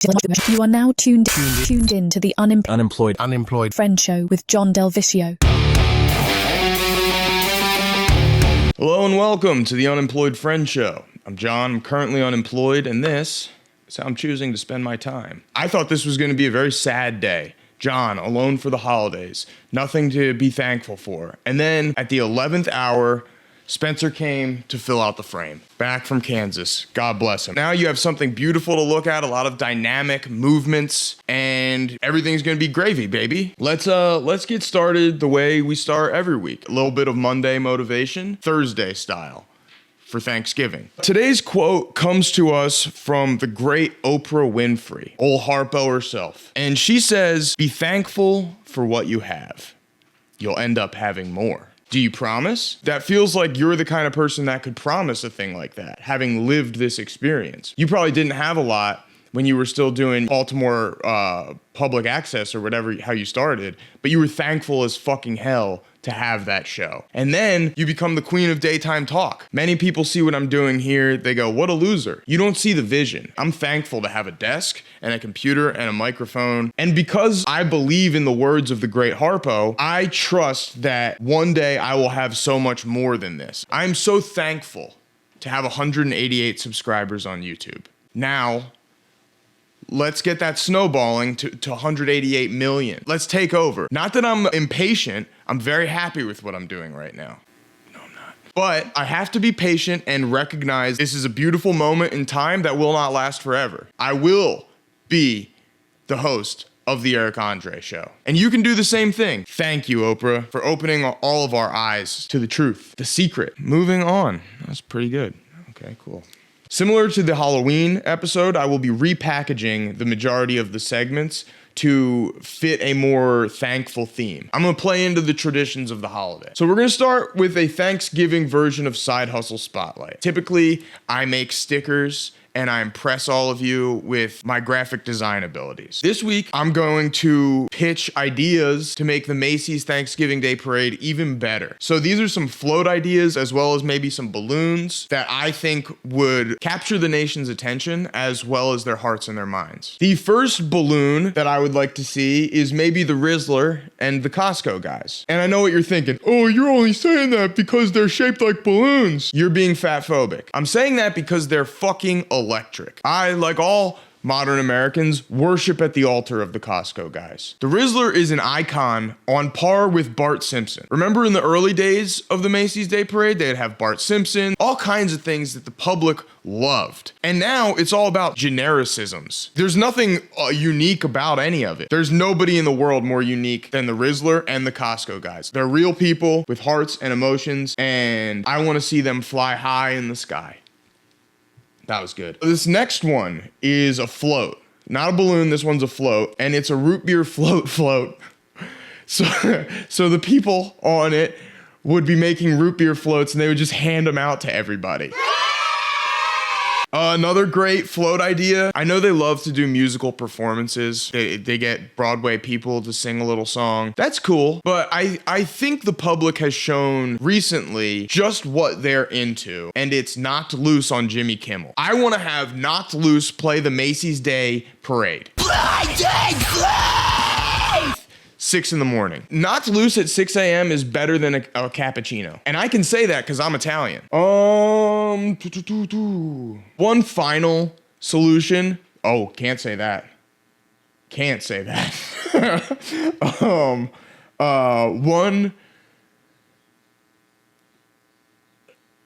You are now tuned in to the Unemployed Friend Show with John Del Viscio. Hello and welcome to the Unemployed Friend Show. I'm John, I'm currently unemployed, and this is how I'm choosing to spend my time. I thought this was going to be a very sad day. John, alone for the holidays, nothing to be thankful for. And then at the 11th hour, Spencer came to fill out the frame. Back from Kansas. God bless him. Now you have something beautiful to look at, a lot of dynamic movements, and everything's gonna be gravy, baby. Let's get started the way we start every week. A little bit of Monday motivation, Thursday style for Thanksgiving. Today's quote comes to us from the great Oprah Winfrey, old Harpo herself. And she says, "Be thankful for what you have. You'll end up having more." Do you promise? That feels like you're the kind of person that could promise a thing like that, having lived this experience. You probably didn't have a lot when you were still doing Baltimore public access or whatever, how you started, but you were thankful as fucking hell to have that show. And then you become the queen of daytime talk. Many people see what I'm doing here, they go, what a loser. You don't see the vision. I'm thankful to have a desk and a computer and a microphone. And because I believe in the words of the great Harpo, I trust that one day I will have so much more than this. I'm so thankful to have 188 subscribers on YouTube. Now, let's get that snowballing to 188 million. Let's take over. Not that I'm impatient. I'm very happy with what I'm doing right now. No, I'm not. But I have to be patient and recognize this is a beautiful moment in time that will not last forever. I will be the host of the Eric Andre Show. And you can do the same thing. Thank you, Oprah, for opening all of our eyes to the truth, the secret. Moving on. That's pretty good. Okay, cool. Similar to the Halloween episode, I will be repackaging the majority of the segments to fit a more thankful theme. I'm gonna play into the traditions of the holiday. So we're gonna start with a Thanksgiving version of Side Hustle Spotlight. Typically, I make stickers and I impress all of you with my graphic design abilities. This week, I'm going to pitch ideas to make the Macy's Thanksgiving Day Parade even better. So these are some float ideas as well as maybe some balloons that I think would capture the nation's attention as well as their hearts and their minds. The first balloon that I would like to see is maybe the Rizzler and the Costco guys. And I know what you're thinking. Oh, you're only saying that because they're shaped like balloons. You're being fatphobic. I'm saying that because they're fucking electric. I, like all modern Americans, worship at the altar of the Costco guys. The Rizzler is an icon on par with Bart Simpson. Remember in the early days of the Macy's Day Parade, they'd have Bart Simpson, all kinds of things that the public loved. And now it's all about genericisms. There's nothing unique about any of it. There's nobody in the world more unique than the Rizzler and the Costco guys. They're real people with hearts and emotions, and I want to see them fly high in the sky. That was good. This next one is a float. Not a balloon, this one's a float. And it's a root beer float. So the people on it would be making root beer floats and they would just hand them out to everybody. Another great float idea. I know they love to do musical performances. They get Broadway people to sing a little song. That's cool. But I think the public has shown recently just what they're into. And it's Knocked Loose on Jimmy Kimmel. I want to have Knocked Loose play the Macy's Day Parade. 6 a.m. Knocked Loose at 6 a.m. is better than a cappuccino. And I can say that because I'm Italian. One final solution. Oh, can't say that.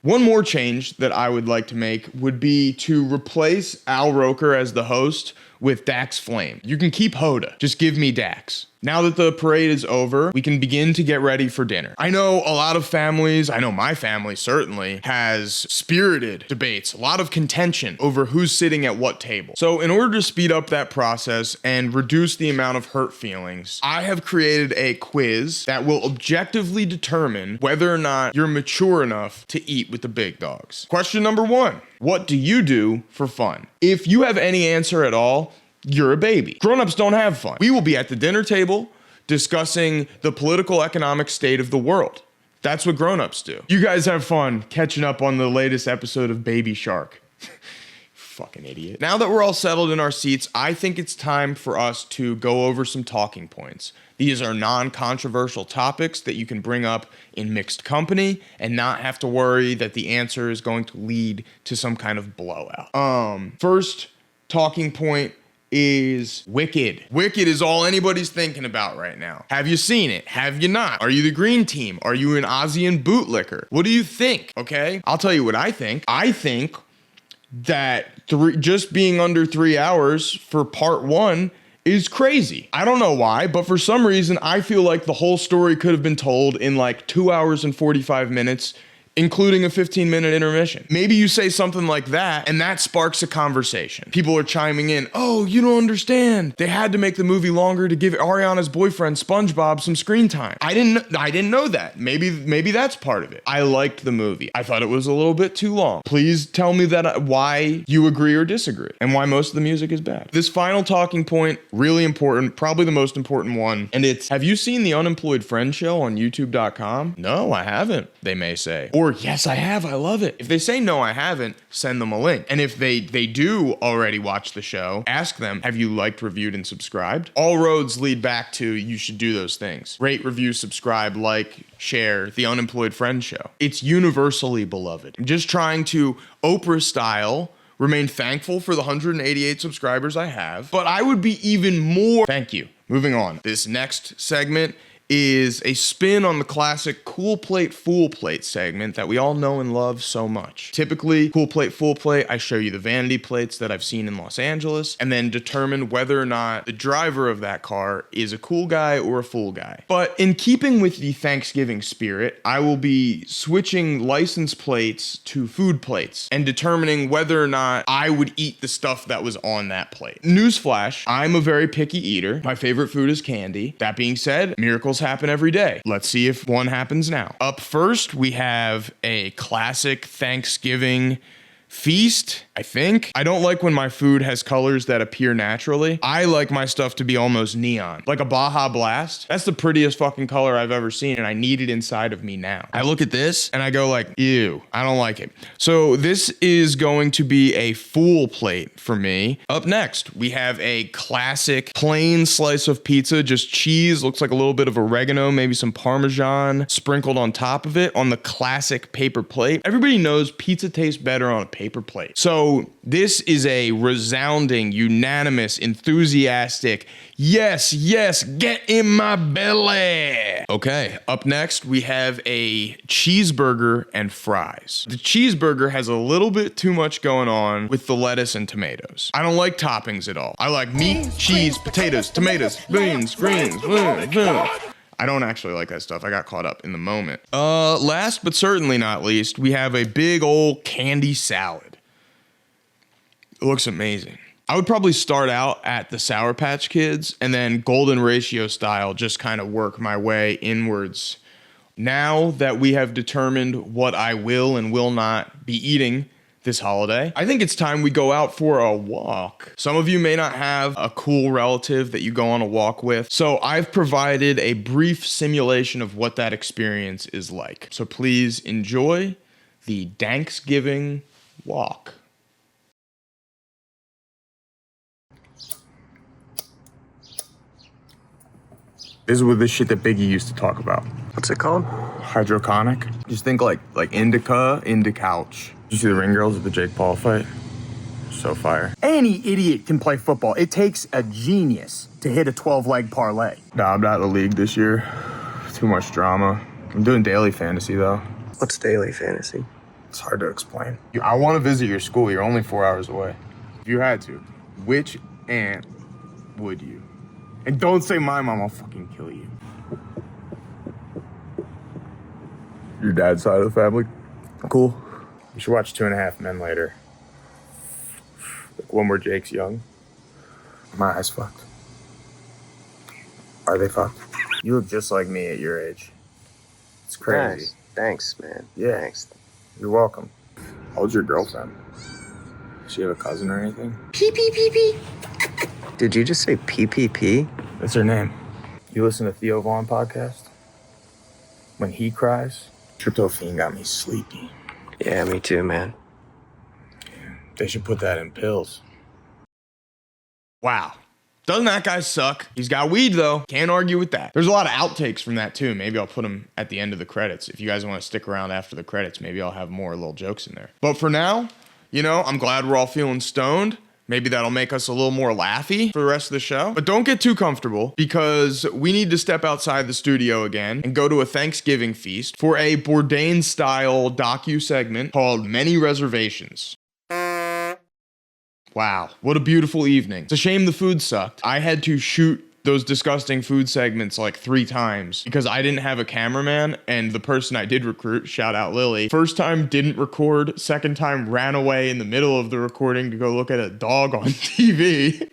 One more change that I would like to make would be to replace Al Roker as the host with Dax Flame. You can keep Hoda. Just give me Dax. Now that the parade is over, we can begin to get ready for dinner. I know a lot of families, I know my family certainly, has spirited debates, a lot of contention over who's sitting at what table. So in order to speed up that process and reduce the amount of hurt feelings, I have created a quiz that will objectively determine whether or not you're mature enough to eat with the big dogs. Question number 1. What do you do for fun? If you have any answer at all, you're a baby. Grown-ups don't have fun. We will be at the dinner table discussing the political economic state of the world. That's what grown-ups do. You guys have fun catching up on the latest episode of Baby Shark. fucking idiot. Now that we're all settled in our seats, I think it's time for us to go over some talking points. These are non-controversial topics that you can bring up in mixed company and not have to worry that the answer is going to lead to some kind of blowout. First talking point is Wicked. Wicked is all anybody's thinking about right now. Have you seen it? Have you not? Are you the green team? Are you an Ozian bootlicker? What do you think? Okay, I'll tell you what I think. I think that just being under 3 hours for part one is crazy. I don't know why, but for some reason, I feel like the whole story could have been told in like 2 hours and 45 minutes, including a 15-minute intermission. Maybe you say something like that, and that sparks a conversation. People are chiming in, oh, you don't understand. They had to make the movie longer to give Ariana's boyfriend, SpongeBob, some screen time. I didn't know that. Maybe that's part of it. I liked the movie. I thought it was a little bit too long. Please tell me why you agree or disagree, and why most of the music is bad. This final talking point, really important, probably the most important one, and it's, have you seen the Unemployed Friend Show on YouTube.com? No, I haven't, they may say. Or, yes, I have, I love it. If they say no, I haven't, send them a link. And if they do already watch the show, ask them, have you liked, reviewed, and subscribed? All roads lead back to you should do those things. Rate, review, subscribe, like, share the Unemployed Friend Show. It's universally beloved. I'm just trying to, Oprah style, remain thankful for the 188 subscribers I have, but I would be even more, thank you. Moving on. This next segment is a spin on the classic Cool Plate, Fool Plate segment that we all know and love so much. Typically, Cool Plate, Fool Plate, I show you the vanity plates that I've seen in Los Angeles and then determine whether or not the driver of that car is a cool guy or a fool guy. But in keeping with the Thanksgiving spirit, I will be switching license plates to food plates and determining whether or not I would eat the stuff that was on that plate. Newsflash, I'm a very picky eater. My favorite food is candy. That being said, miracles happen every day. Let's see if one happens now. Up first, we have a classic Thanksgiving feast, I think. I don't like when my food has colors that appear naturally. I like my stuff to be almost neon, like a Baja Blast. That's the prettiest fucking color I've ever seen, and I need it inside of me now. I look at this and I go like, ew, I don't like it. So this is going to be a fool plate for me. Up next, we have a classic plain slice of pizza, just cheese, looks like a little bit of oregano, maybe some Parmesan sprinkled on top of it on the classic paper plate. Everybody knows pizza tastes better on a paper plate. So this is a resounding, unanimous, enthusiastic, yes, get in my belly. Okay, up next, we have a cheeseburger and fries. The cheeseburger has a little bit too much going on with the lettuce and tomatoes. I don't like toppings at all. I like meat, cheese, potatoes, tomatoes, beans, greens. I don't actually like that stuff. I got caught up in the moment. Last but certainly not least, we have a big old candy salad. It looks amazing. I would probably start out at the Sour Patch Kids and then golden ratio style, just kind of work my way inwards. Now that we have determined what I will and will not be eating this holiday, I think it's time we go out for a walk. Some of you may not have a cool relative that you go on a walk with, so I've provided a brief simulation of what that experience is like. So please enjoy the Thanksgiving walk. This is what the shit that Biggie used to talk about. What's it called? Hydroconic. Just think like indica, couch. Did you see the ring girls at the Jake Paul fight? So fire. Any idiot can play football. It takes a genius to hit a 12-leg parlay. Nah, I'm not in the league this year. Too much drama. I'm doing daily fantasy though. What's daily fantasy? It's hard to explain. I want to visit your school. You're only 4 hours away. If you had to, which aunt would you? And don't say my mom, I'll fucking kill you. Your dad's side of the family? Cool. You should watch 2.5 Men later. Like one where Jake's young. My eyes fucked. Are they fucked? You look just like me at your age. It's crazy. Nice. Thanks, man. Yeah. Thanks. You're welcome. How old's your girlfriend? Does she have a cousin or anything? Pee. Did you just say PPP? That's her name. You listen to Theo Vaughn podcast? When he cries, tryptophan got me sleepy. Yeah, me too, man. They should put that in pills. Wow. Doesn't that guy suck? He's got weed though. Can't argue with that. There's a lot of outtakes from that too. Maybe I'll put them at the end of the credits. If you guys want to stick around after the credits, maybe I'll have more little jokes in there. But for now, you know, I'm glad we're all feeling stoned. Maybe that'll make us a little more laughy for the rest of the show. But don't get too comfortable because we need to step outside the studio again and go to a Thanksgiving feast for a Bourdain-style docu-segment called Many Reservations. Wow, what a beautiful evening. It's a shame the food sucked. I had to shoot those disgusting food segments like 3 times because I didn't have a cameraman, and the person I did recruit, shout out Lily, first time didn't record, second time ran away in the middle of the recording to go look at a dog on TV.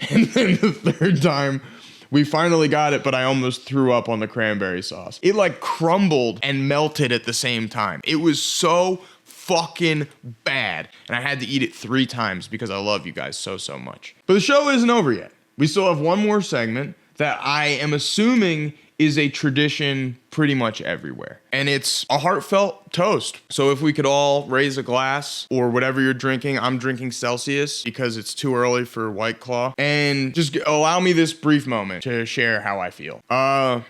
And then the third time we finally got it, but I almost threw up on the cranberry sauce. It like crumbled and melted at the same time. It was so fucking bad. And I had to eat it 3 times because I love you guys so much. But the show isn't over yet. We still have one more segment that I am assuming is a tradition pretty much everywhere. And it's a heartfelt toast. So if we could all raise a glass or whatever you're drinking, I'm drinking Celsius because it's too early for White Claw. And just allow me this brief moment to share how I feel. I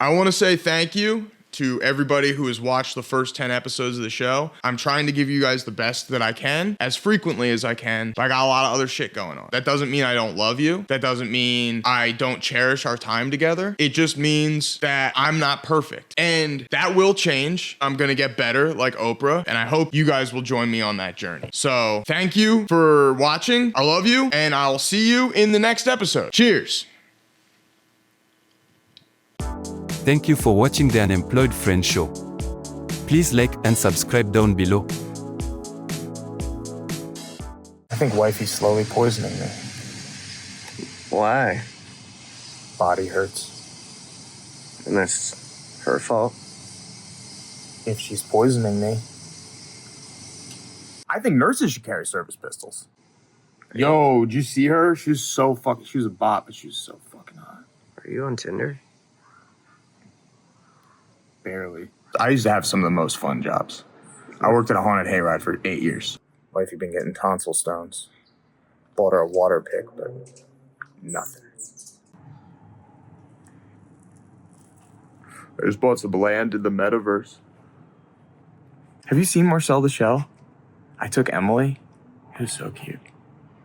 want to say thank you to everybody who has watched the first 10 episodes of the show. I'm trying to give you guys the best that I can, as frequently as I can, but I got a lot of other shit going on. That doesn't mean I don't love you. That doesn't mean I don't cherish our time together. It just means that I'm not perfect. And that will change. I'm gonna get better like Oprah, and I hope you guys will join me on that journey. So thank you for watching. I love you, and I'll see you in the next episode. Cheers. Thank you for watching the Unemployed Friend Show. Please like and subscribe down below. I think wifey's slowly poisoning me. Why? Body hurts. And that's her fault. If she's poisoning me. I think nurses should carry service pistols. Yo, did you see her? She was so fucking, she was a bop, but she was so fucking hot. Are you on Tinder? Barely. I used to have some of the most fun jobs. I worked at a haunted hayride for 8 years. Wifey been getting tonsil stones. Bought her a water pick, but nothing. I just bought some land in the metaverse. Have you seen Marcel the Shell? I took Emily. It was so cute.